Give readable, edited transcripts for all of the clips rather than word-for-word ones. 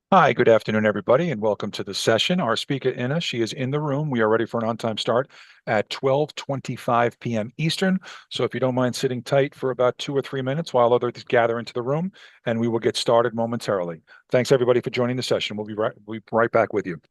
Hi, good afternoon, everybody, and welcome to the session. Our speaker, Inna, she is in the room. We are ready for an on-time start at 12:25 p.m. Eastern. So if you don't mind sitting tight for about 2 or 3 minutes while others gather into the room, and we will get started momentarily. Thanks, everybody, for joining the session. We'll be right back with you.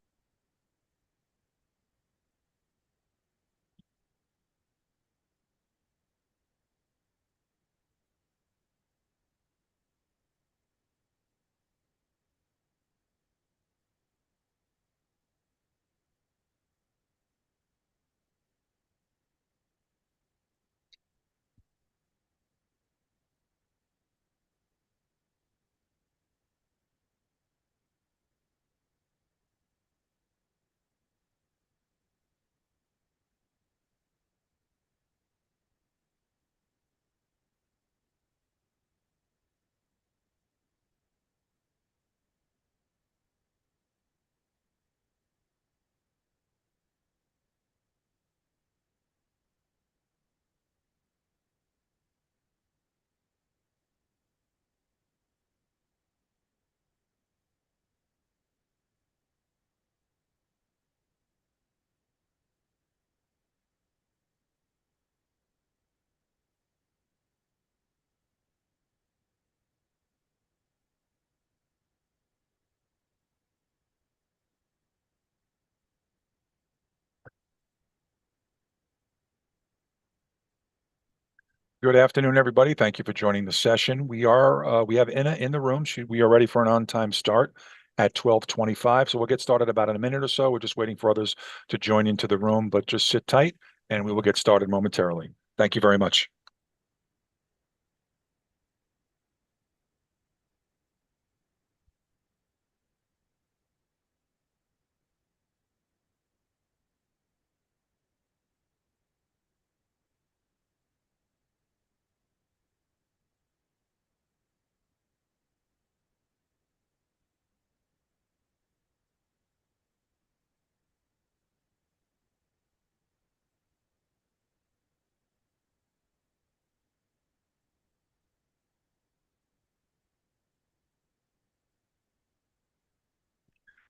Good afternoon, everybody. Thank you for joining the session. We have Inna in the room. We are ready for an on-time start at 12:25. So we'll get started about in a minute or so. We're just waiting for others to join into the room, but just sit tight and we will get started momentarily. Thank you very much.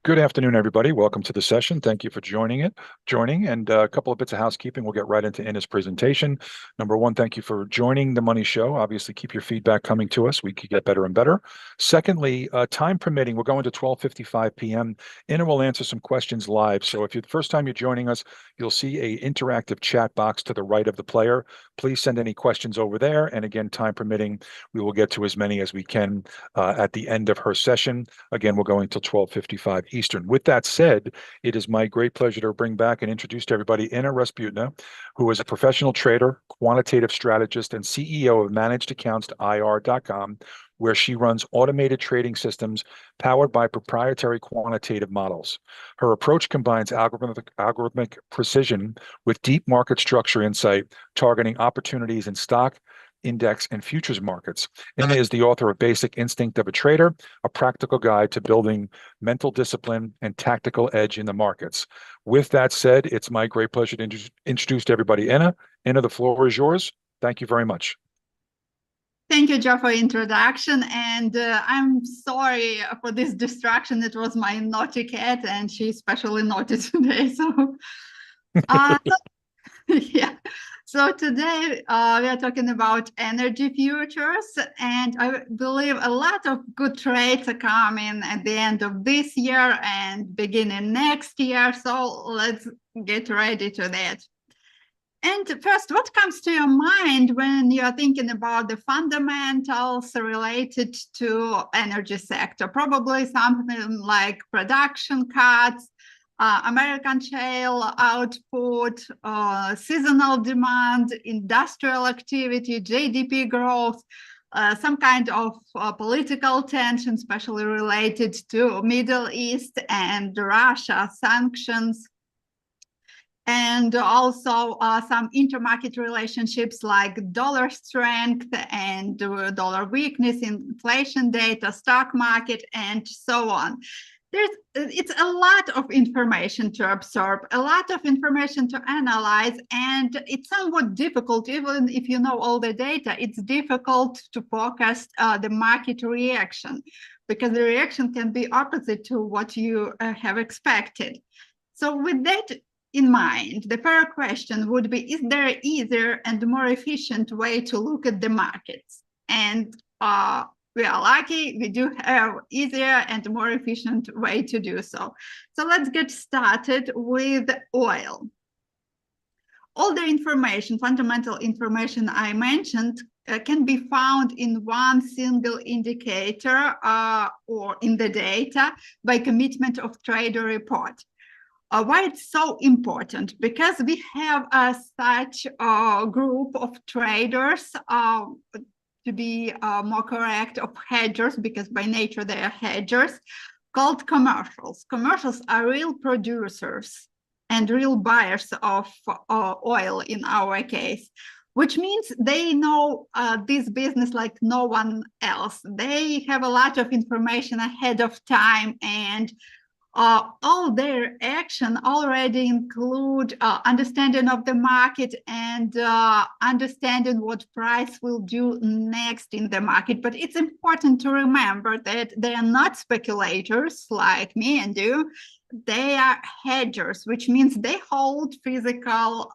Good afternoon, everybody. Welcome to the session. Thank you for joining. And a couple of bits of housekeeping. We'll get right into Inna's presentation. Number one, thank you for joining the Money Show. Obviously, keep your feedback coming to us. We could get better and better. Secondly, time permitting, we're going to 12:55 p.m. Inna will answer some questions live. So if you're the first time you're joining us, you'll see a interactive chat box to the right of the player. Please send any questions over there. And again, time permitting, we will get to as many as we can at the end of her session. Again, we're going till 12:55 Eastern. With that said, it is my great pleasure to bring back and introduce to everybody Inna Resputna, who is a professional trader, quantitative strategist, and CEO of managedaccounts.ir.com, where she runs automated trading systems powered by proprietary quantitative models. Her approach combines algorithmic precision with deep market structure insight, targeting opportunities in stock, index, and futures markets. Inna is the author of Basic Instinct of a Trader, a practical guide to building mental discipline and tactical edge in the markets. With that said, it's my great pleasure to introduce to everybody Inna. Inna, the floor is yours. Thank you very much. Thank you, Joe, for introduction. And I'm sorry for this distraction. It was my naughty cat, and she's especially naughty today. Uh, yeah. So today we are talking about energy futures, and I believe a lot of good trades are coming at the end of this year and beginning next year. So let's get ready to that. And first, what comes to your mind when you're thinking about the fundamentals related to energy sector? Probably something like production cuts, American shale output, seasonal demand, industrial activity, GDP growth, some kind of political tension, especially related to Middle East and Russia sanctions, and also some intermarket relationships like dollar strength and dollar weakness, inflation data, stock market, and so on. It's a lot of information to absorb, a lot of information to analyze, and it's somewhat difficult. Even if you know all the data, it's difficult to forecast the market reaction, because the reaction can be opposite to what you have expected. So with that in mind, the fair question would be, is there an easier and more efficient way to look at the markets? And we are lucky, we do have easier and more efficient way to do so. So let's get started with oil. All the information, fundamental information I mentioned, can be found in one single indicator or in the data by commitment of trader report. Why it's so important? Because we have such a group of traders, to be more correct, of hedgers, because by nature they are hedgers, called commercials. Commercials are real producers and real buyers of oil in our case, which means they know this business like no one else. They have a lot of information ahead of time, and all their action already include understanding of the market and understanding what price will do next in the market. But it's important to remember that they are not speculators like me and you. They are hedgers, which means they hold physical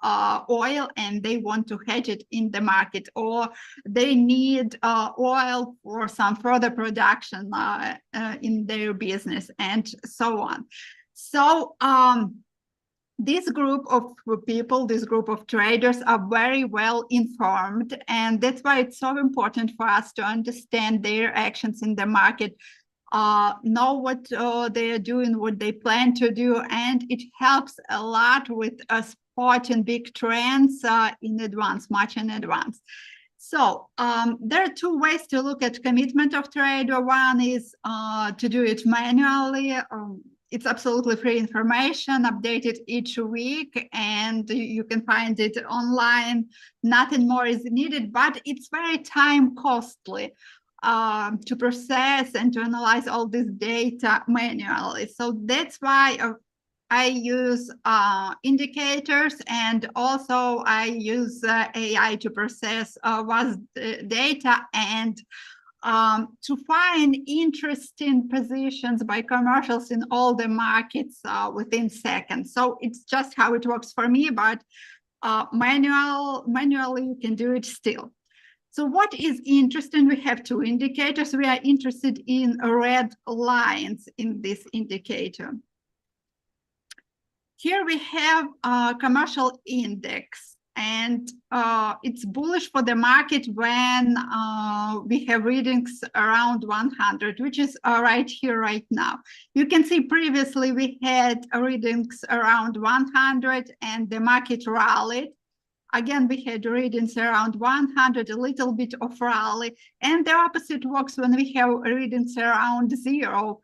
oil and they want to hedge it in the market, or they need oil for some further production in their business, and so on. So this group of people, this group of traders are very well informed, and that's why it's so important for us to understand their actions in the market, know what they are doing, what they plan to do, and it helps a lot with spotting big trends in advance, much in advance. So there are two ways to look at commitment of trader. One is to do it manually. It's absolutely free information, updated each week, and you can find it online. Nothing more is needed, but it's very time costly to process and to analyze all this data manually. So that's why I use indicators, and also I use AI to process vast data and to find interesting positions by commercials in all the markets within seconds. So it's just how it works for me, but manually you can do it still. So what is interesting, we have two indicators. We are interested in red lines in this indicator. Here we have a commercial index, and it's bullish for the market when we have readings around 100, which is right here, right now. You can see previously we had readings around 100 and the market rallied. Again, we had readings around 100, a little bit of rally, and the opposite works when we have readings around 0.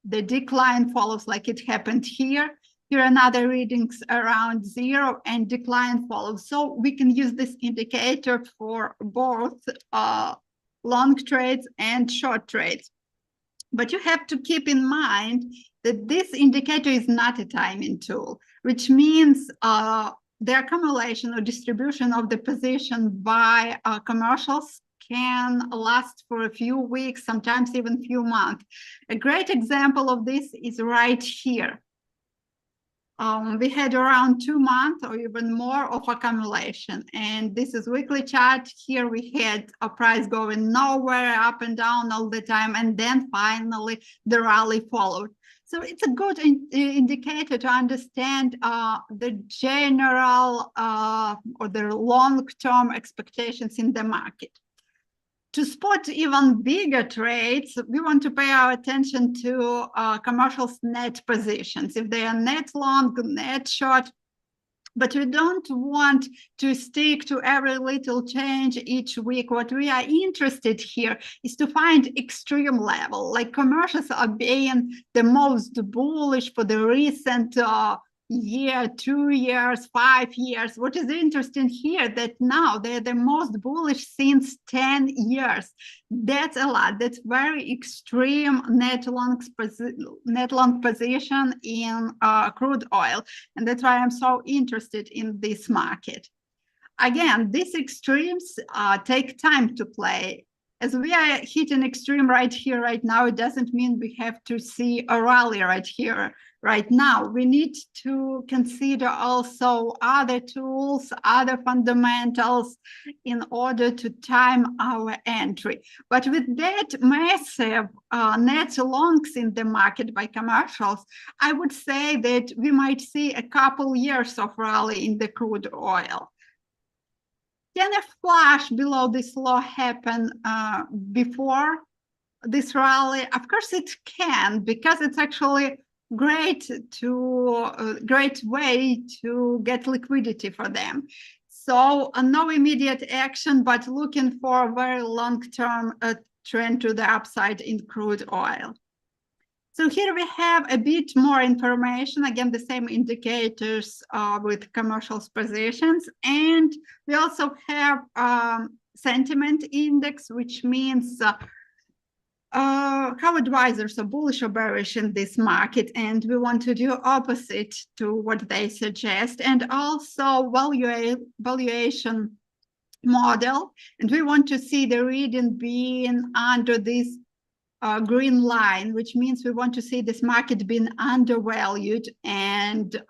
The decline follows, like it happened here. Here another readings around 0 and decline follows. So we can use this indicator for both long trades and short trades. But you have to keep in mind that this indicator is not a timing tool, which means the accumulation or distribution of the position by commercials can last for a few weeks, sometimes even few months. A great example of this is right here. We had around 2 months or even more of accumulation, and this is weekly chart. Here we had a price going nowhere, up and down all the time, and then finally the rally followed. So it's a good indicator to understand the general or the long-term expectations in the market. To spot even bigger trades, we want to pay our attention to commercials' net positions. If they are net long, net short, but we don't want to stick to every little change each week. What we are interested here is to find extreme level, like commercials are being the most bullish for the recent year, 2 years, 5 years. What is interesting here that now they're the most bullish since 10 years. That's a lot. That's very extreme net long position in crude oil. And that's why I'm so interested in this market. Again, these extremes take time to play. As we are hitting extreme right here, right now, it doesn't mean we have to see a rally right here, right now. We need to consider also other tools, other fundamentals in order to time our entry. But with that massive net longs in the market by commercials, I would say that we might see a couple years of rally in the crude oil. Can a flash below this low happen before this rally? Of course it can, because it's actually great way to get liquidity for them. So no immediate action, but looking for a very long-term trend to the upside in crude oil. So here we have a bit more information, again, the same indicators with commercials positions. And we also have sentiment index, which means how advisors are bullish or bearish in this market. And we want to do opposite to what they suggest. And also valuation model. And we want to see the reading being under this green line, which means we want to see this market being undervalued, and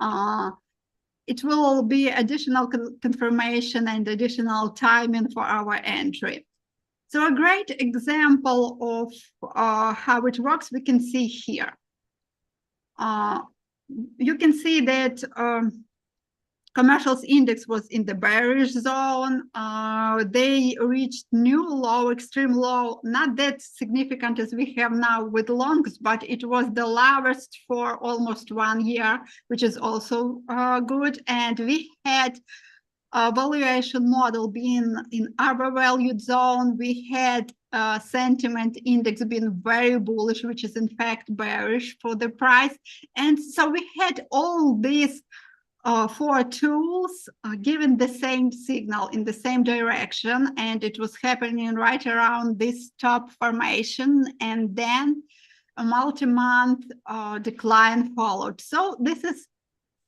it will be additional confirmation and additional timing for our entry. So a great example of how it works, we can see here. You can see that commercials index was in the bearish zone. They reached new low, extreme low, not that significant as we have now with longs, but it was the lowest for almost 1 year, which is also good. And we had a valuation model being in overvalued zone. We had sentiment index being very bullish, which is in fact bearish for the price. And so we had all these 4 tools given the same signal in the same direction, and it was happening right around this top formation, and then a multi-month decline followed. So this is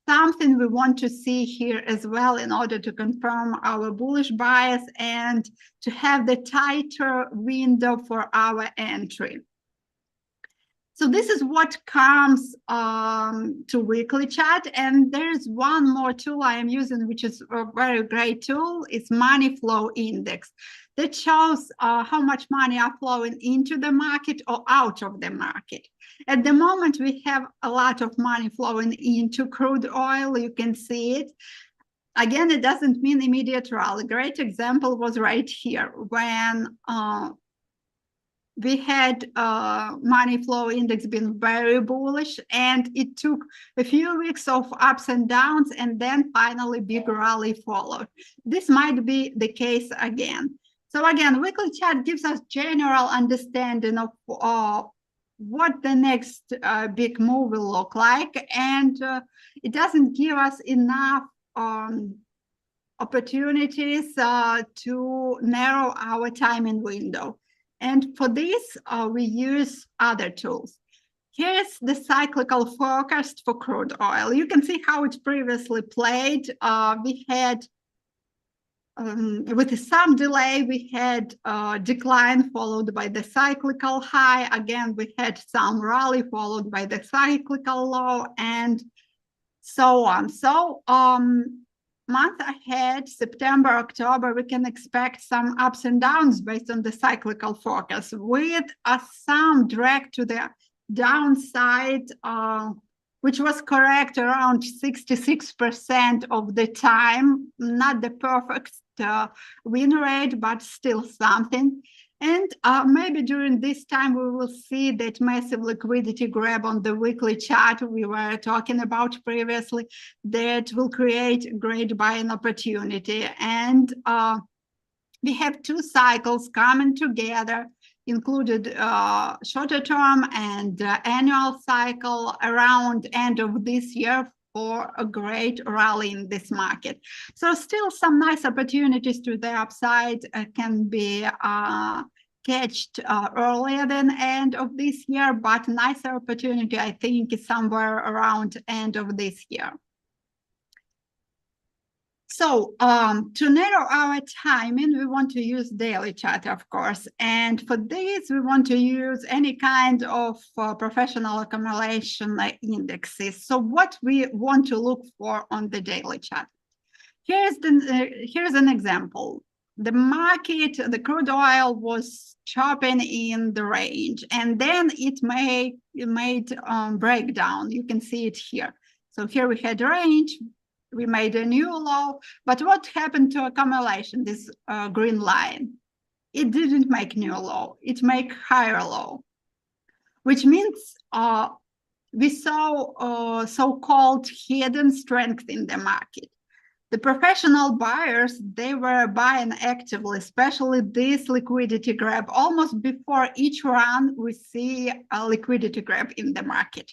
something we want to see here as well in order to confirm our bullish bias and to have the tighter window for our entry. So this is what comes to weekly chart, and there's one more tool I am using, which is a very great tool. It's money flow index that shows how much money are flowing into the market or out of the market. At the moment, we have a lot of money flowing into crude oil. You can see it. Again, it doesn't mean immediate rally. A great example was right here when we had money flow index been very bullish, and it took a few weeks of ups and downs, and then finally big rally followed. This might be the case again. So again, weekly chart gives us general understanding of what the next big move will look like, and it doesn't give us enough opportunities to narrow our timing window. And for this, we use other tools. Here's the cyclical forecast for crude oil. You can see how it previously played. We had, with some delay, we had a decline followed by the cyclical high. Again, we had some rally followed by the cyclical low, and so on. So, month ahead, September, October, we can expect some ups and downs based on the cyclical forecast with some drag to the downside, which was correct around 66% of the time. Not the perfect win rate, but still something. And maybe during this time, we will see that massive liquidity grab on the weekly chart we were talking about previously that will create great buying opportunity. And we have 2 cycles coming together, included shorter term and annual cycle around end of this year, for a great rally in this market. So still some nice opportunities to the upside can be catched earlier than end of this year, but nicer opportunity, I think, is somewhere around end of this year. So to narrow our timing, we want to use daily chart, of course. And for this, we want to use any kind of professional accumulation indexes. So what we want to look for on the daily chart. Here's an example. The market, the crude oil was chopping in the range, and then it made breakdown. You can see it here. So here we had range. We made a new low, but what happened to accumulation, this green line? It didn't make new low, it made higher low, which means we saw so-called hidden strength in the market. The professional buyers, they were buying actively, especially this liquidity grab. Almost before each run, we see a liquidity grab in the market.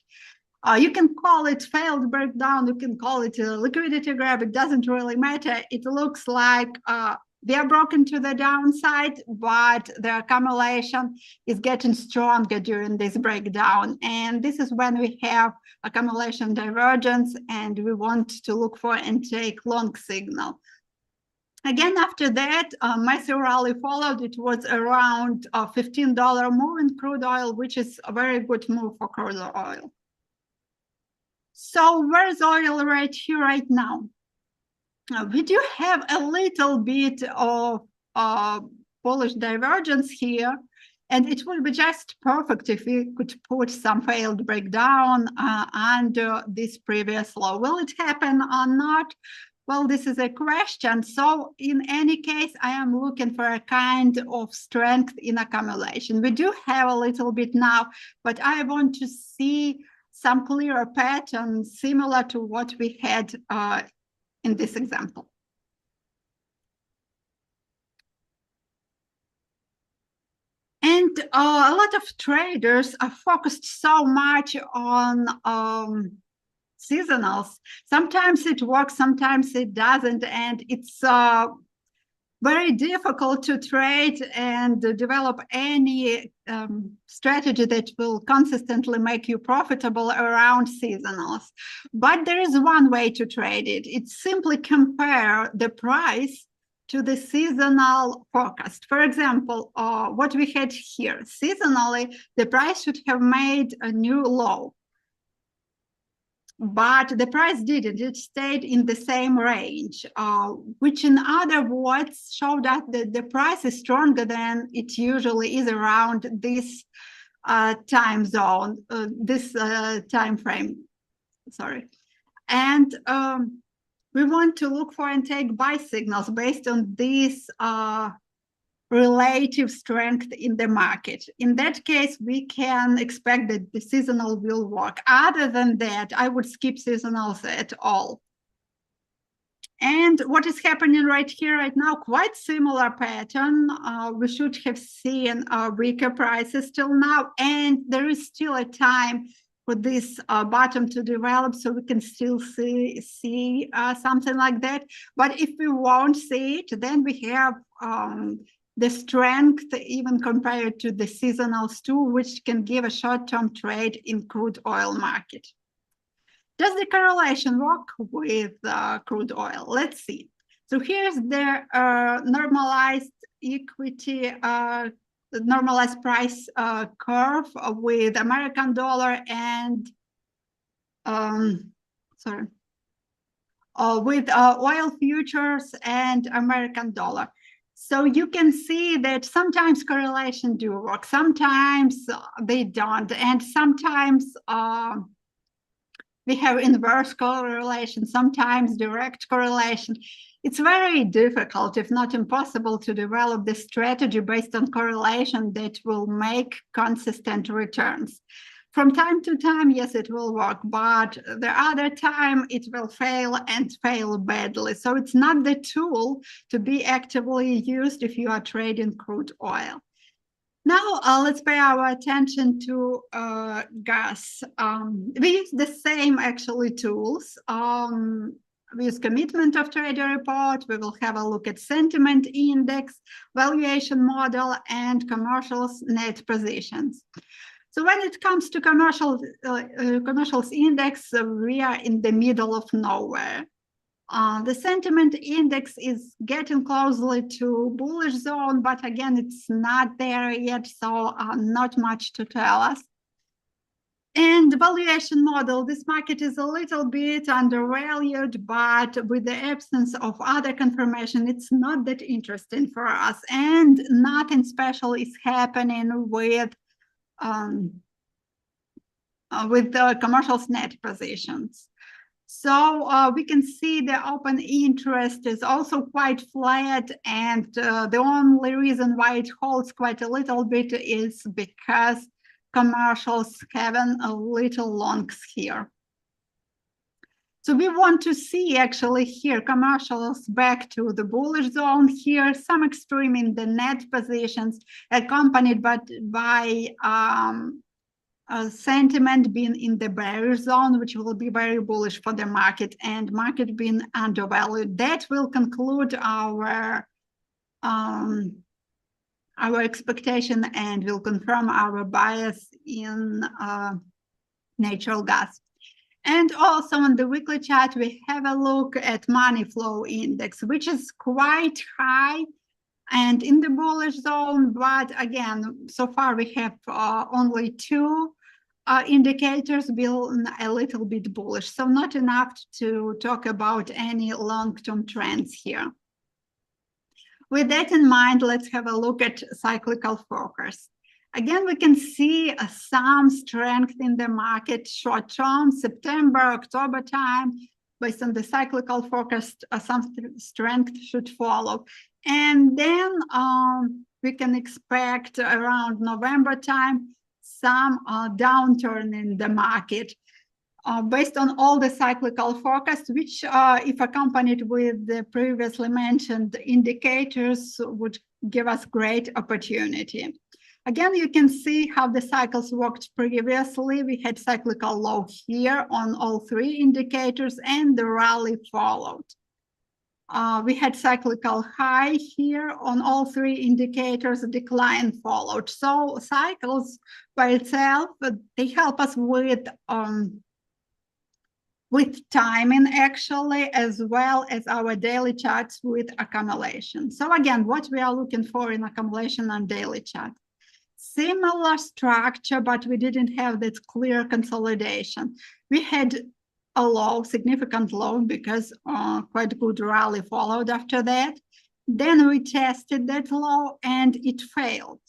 You can call it failed breakdown, you can call it a liquidity grab, it doesn't really matter. It looks like they are broken to the downside, but the accumulation is getting stronger during this breakdown. And this is when we have accumulation divergence, and we want to look for and take long signal. Again, after that, massive rally followed. It was around $15 move in crude oil, which is a very good move for crude oil. So where's oil right here, right now? We do have a little bit of bullish divergence here, and it would be just perfect if we could put some failed breakdown under this previous low. Will it happen or not? Well, this is a question. So in any case, I am looking for a kind of strength in accumulation. We do have a little bit now, but I want to see some clearer patterns similar to what we had in this example. And a lot of traders are focused so much on seasonals. Sometimes it works, sometimes it doesn't, and it's very difficult to trade and develop any strategy that will consistently make you profitable around seasonals. But there is one way to trade it. It's simply compare the price to the seasonal forecast. For example, what we had here, seasonally, the price should have made a new low. But the price didn't. It stayed in the same range, which in other words showed that the price is stronger than it usually is around this time zone, this time frame. Sorry. And we want to look for and take buy signals based on this relative strength in the market. In that case, we can expect that the seasonal will work. Other than that, I would skip seasonals at all. And what is happening right here, right now, quite similar pattern. We should have seen weaker prices till now, and there is still a time for this bottom to develop, so we can still see something like that. But if we won't see it, then we have the strength even compared to the seasonals too, which can give a short-term trade in crude oil market. Does the correlation work with crude oil? Let's see. So here's the normalized equity, normalized price curve with American dollar and with oil futures and American dollar. So you can see that sometimes correlation do work, sometimes they don't, and sometimes we have inverse correlation, sometimes direct correlation. It's very difficult, if not impossible, to develop the strategy based on correlation that will make consistent returns. From time to time, yes, it will work, but the other time it will fail and fail badly. So it's not the tool to be actively used if you are trading crude oil. Now let's pay our attention to gas. We use the same actually tools. We use commitment of trader report. We will have a look at sentiment index, valuation model, and commercials net positions. So when it comes to commercials index, we are in the middle of nowhere. The sentiment index is getting closely to bullish zone, but again, it's not there yet, so not much to tell us. And the valuation model, this market is a little bit undervalued, but with the absence of other confirmation, it's not that interesting for us. And nothing special is happening with the commercials net positions. So we can see the open interest is also quite flat, and the only reason why it holds quite a little bit is because commercials having a little longs here. So we want to see actually here commercials back to the bullish zone here, some extreme in the net positions accompanied by sentiment being in the bearish zone, which will be very bullish for the market, and market being undervalued. That will conclude our expectation and will confirm our bias in natural gas. And also on the weekly chart, we have a look at money flow index, which is quite high and in the bullish zone. But again, so far we have only two indicators being a little bit bullish, so not enough to talk about any long-term trends here. With that in mind, let's have a look at cyclical forecast. Again, we can see some strength in the market short-term, September, October time. Based on the cyclical forecast, some strength should follow. And then we can expect around November time some downturn in the market based on all the cyclical forecasts, which if accompanied with the previously mentioned indicators would give us great opportunity. Again, you can see how the cycles worked previously. We had cyclical low here on all three indicators and the rally followed. We had cyclical high here on all three indicators, decline followed. So cycles by itself, they help us with timing actually, as well as our daily charts with accumulation. So again, what we are looking for in accumulation and daily chart. Similar structure, but we didn't have that clear consolidation. We had a low, significant low, because quite good rally followed after that. Then we tested that low and it failed.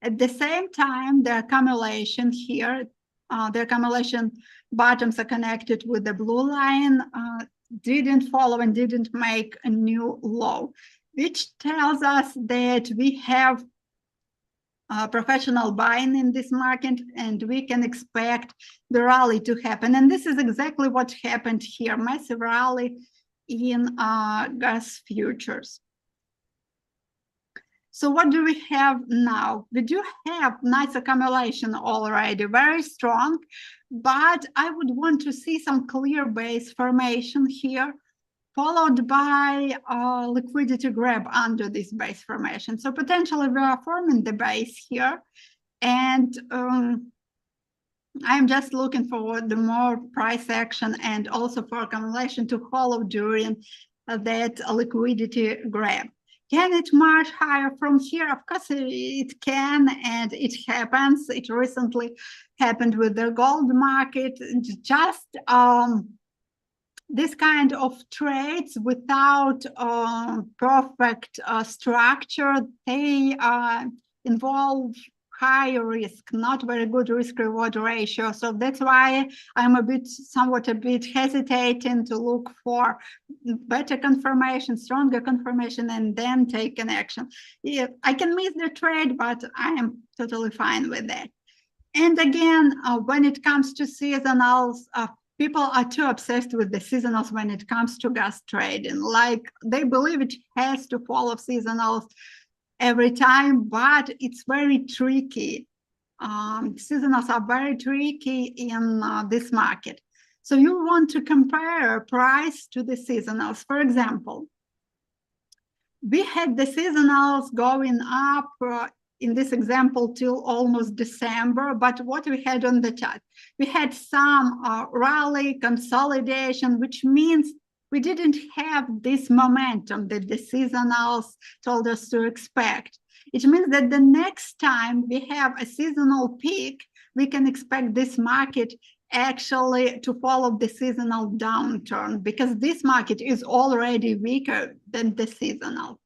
At the same time, the accumulation here, the accumulation bottoms are connected with the blue line, didn't follow and didn't make a new low, which tells us that we have professional buying in this market, and we can expect the rally to happen. And this is exactly what happened here, massive rally in gas futures. So what do we have now? We do have nice accumulation already, very strong, but I would want to see some clear base formation here, followed by a liquidity grab under this base formation. So potentially we are forming the base here, and I'm just looking for the more price action and also for accumulation to follow during that liquidity grab. Can it march higher from here? Of course it can, and it happens. It recently happened with the gold market. Just this kind of trades without perfect structure, they involve high risk, not very good risk-reward ratio. So that's why I'm somewhat a bit hesitating to look for better confirmation, stronger confirmation, and then take an action. Yeah, I can miss the trade, but I am totally fine with that. And again, when it comes to seasonals, people are too obsessed with the seasonals when it comes to gas trading. Like, they believe it has to follow seasonals. every time, but it's very tricky. Seasonals are very tricky in this market. So you want to compare price to the seasonals. For example, we had the seasonals going up in this example till almost December, but what we had on the chart, we had some rally consolidation, which means we didn't have this momentum that the seasonals told us to expect. It means that the next time we have a seasonal peak, we can expect this market actually to follow the seasonal downturn, because this market is already weaker than the seasonal.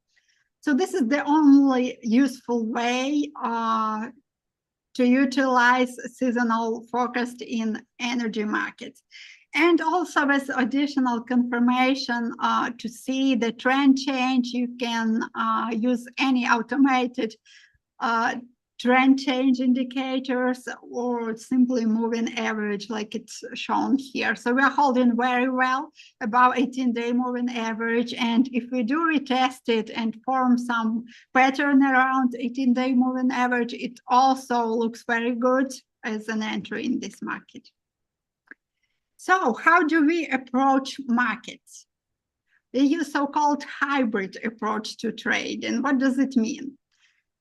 So this is the only useful way to utilize seasonal forecast in energy markets. And also as additional confirmation to see the trend change, you can use any automated trend change indicators or simply moving average like it's shown here. So we're holding very well about 18-day moving average. And if we do retest it and form some pattern around 18-day moving average, it also looks very good as an entry in this market. So how do we approach markets? We use so-called hybrid approach to trade. And what does it mean?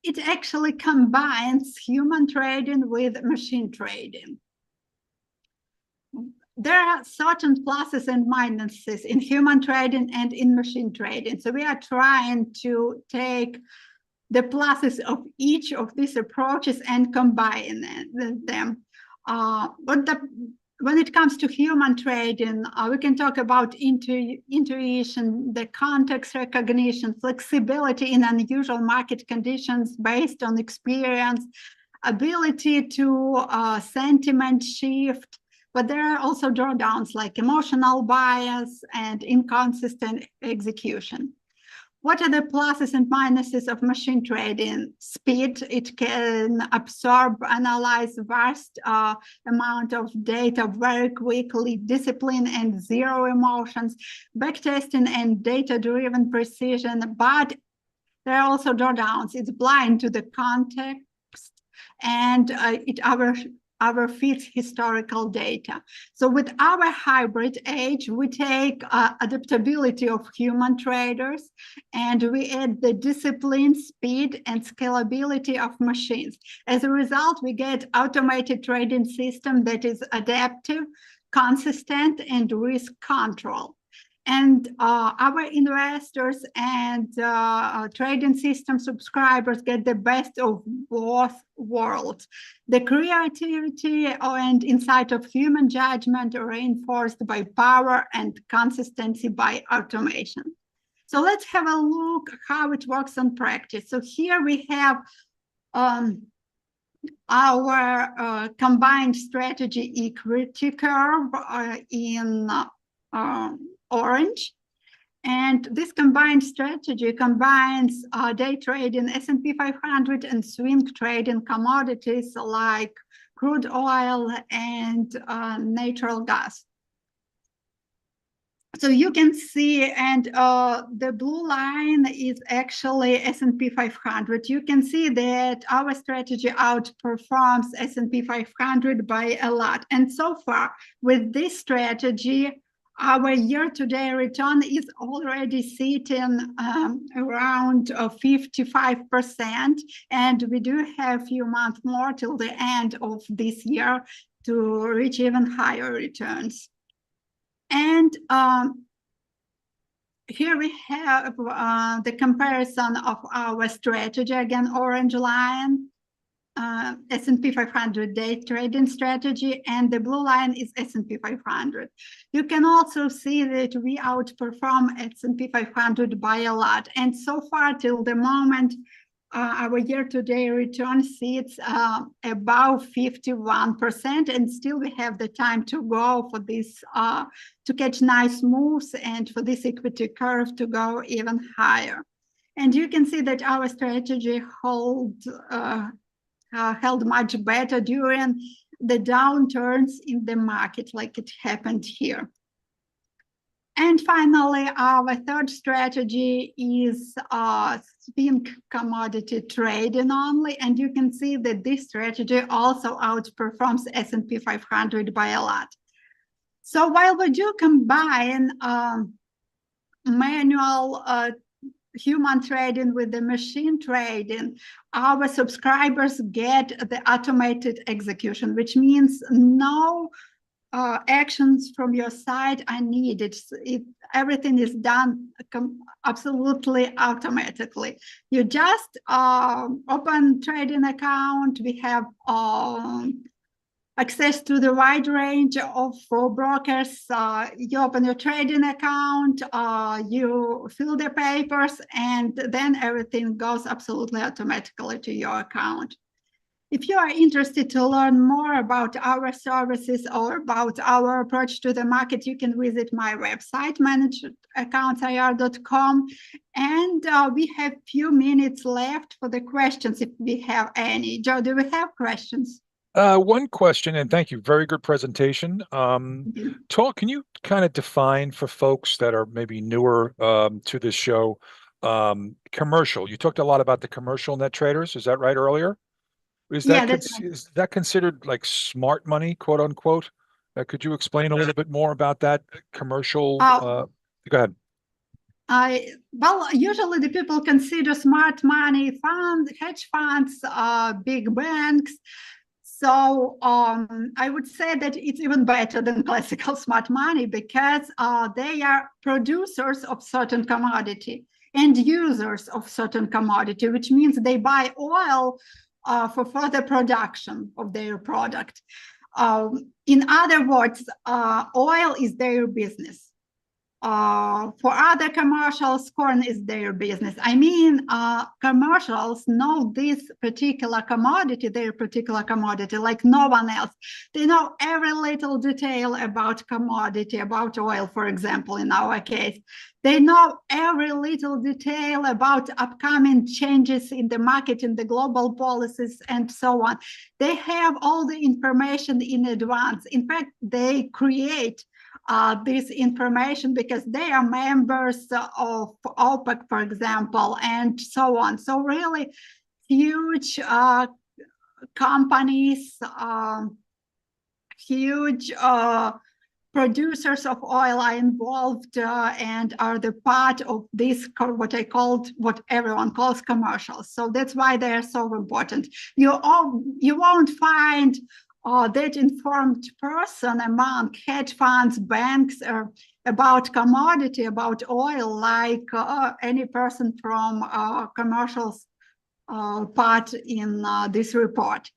It actually combines human trading with machine trading. There are certain pluses and minuses in human trading and in machine trading. So we are trying to take the pluses of each of these approaches and combine them. When it comes to human trading, we can talk about intuition, the context recognition, flexibility in unusual market conditions based on experience, ability to sentiment shift, but there are also drawdowns like emotional bias and inconsistent execution. What are the pluses and minuses of machine trading? Speed, it can absorb, analyze vast amount of data very quickly, discipline and zero emotions, backtesting and data-driven precision, but there are also drawdowns. It's blind to the context and it overfits historical data. So with our hybrid age, we take adaptability of human traders and we add the discipline, speed, and scalability of machines. As a result, we get automated trading system that is adaptive, consistent, and risk control. And our investors and trading system subscribers get the best of both worlds. The creativity and insight of human judgment are reinforced by power and consistency by automation. So let's have a look how it works in practice. So here we have our combined strategy equity curve in orange. And this combined strategy combines day trading S&P 500 and swing trading commodities like crude oil and natural gas. So you can see, and the blue line is actually S&P 500. You can see that our strategy outperforms S&P 500 by a lot. And so far with this strategy, our year-to-date return is already sitting around 55%, and we do have a few months more till the end of this year to reach even higher returns. And here we have the comparison of our strategy, again, orange line, S&P 500 day trading strategy, and the blue line is S&P 500. You can also see that we outperform S&P 500 by a lot. And so far till the moment, our year-to-date return sits above 51%, and still we have the time to go for this, to catch nice moves and for this equity curve to go even higher. And you can see that our strategy held much better during the downturns in the market like it happened here. And finally, our third strategy is swing commodity trading only. And you can see that this strategy also outperforms S&P 500 by a lot. So while we do combine manual human trading with the machine trading, our subscribers get the automated execution, which means no actions from your side are needed. Everything is done absolutely automatically. You just open trading account. We have access to the wide range of brokers. You open your trading account, you fill the papers, and then everything goes absolutely automatically to your account. If you are interested to learn more about our services or about our approach to the market, you can visit my website, manageaccountsir.com. And we have few minutes left for the questions if we have any. Joe, do we have questions? One question, and thank you. Very good presentation. Can you kind of define for folks that are maybe newer to this show, commercial? You talked a lot about the commercial net traders. Is that right earlier? Yeah, that's Is that considered like smart money, quote unquote? Could you explain a little bit more about that commercial? Go ahead. Well, usually the people consider smart money funds, hedge funds, big banks. So I would say that it's even better than classical smart money because they are producers of certain commodity and users of certain commodity, which means they buy oil for further production of their product. In other words, oil is their business. For other commercials, corn is their business. I mean, commercials know this particular commodity, their particular commodity, like no one else. They know every little detail about commodity, about oil, for example, in our case. They know every little detail about upcoming changes in the market, in the global policies, and so on. They have all the information in advance. In fact, they create this information because they are members of OPEC, for example, and so on. So really huge companies, huge producers of oil are involved and are the part of this, what everyone calls commercials. So that's why they are so important. You won't find that informed person among hedge funds, banks, about commodity, about oil, like any person from commercials part in this report.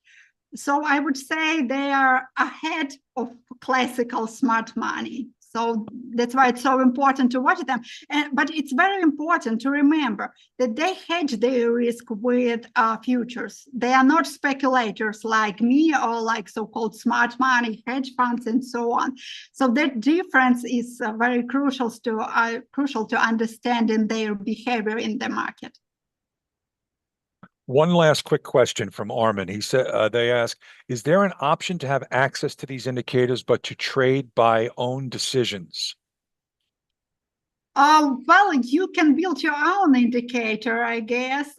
So I would say they are ahead of classical smart money. So that's why it's so important to watch them. But it's very important to remember that they hedge their risk with futures. They are not speculators like me or like so-called smart money, hedge funds, and so on. So that difference is very crucial to understanding their behavior in the market. One last quick question from Armin. He said they ask, is there an option to have access to these indicators, but to trade by own decisions? Well, you can build your own indicator, I guess.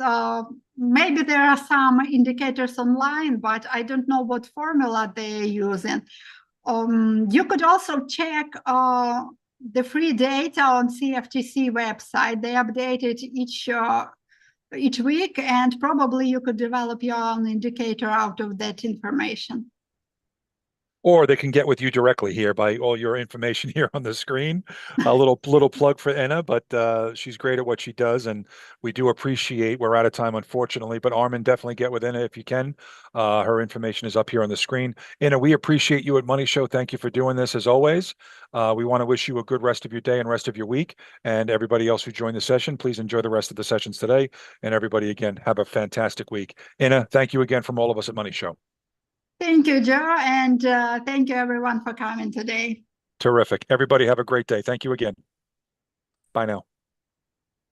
Maybe there are some indicators online, but I don't know what formula they're using. You could also check the free data on CFTC website. They update it each week, and probably you could develop your own indicator out of that information. Or they can get with you directly here by all your information here on the screen. A little plug for Anna, but she's great at what she does, and we do appreciate. We're out of time, unfortunately, but Armin, definitely get with Anna if you can. Her information is up here on the screen. Anna, we appreciate you at Money Show. Thank you for doing this as always. We want to wish you a good rest of your day and rest of your week. And everybody else who joined the session, please enjoy the rest of the sessions today. And everybody, again, have a fantastic week. Anna, thank you again from all of us at Money Show. Thank you, Joe, and thank you everyone for coming today. Terrific. Everybody have a great day. Thank you again. Bye now.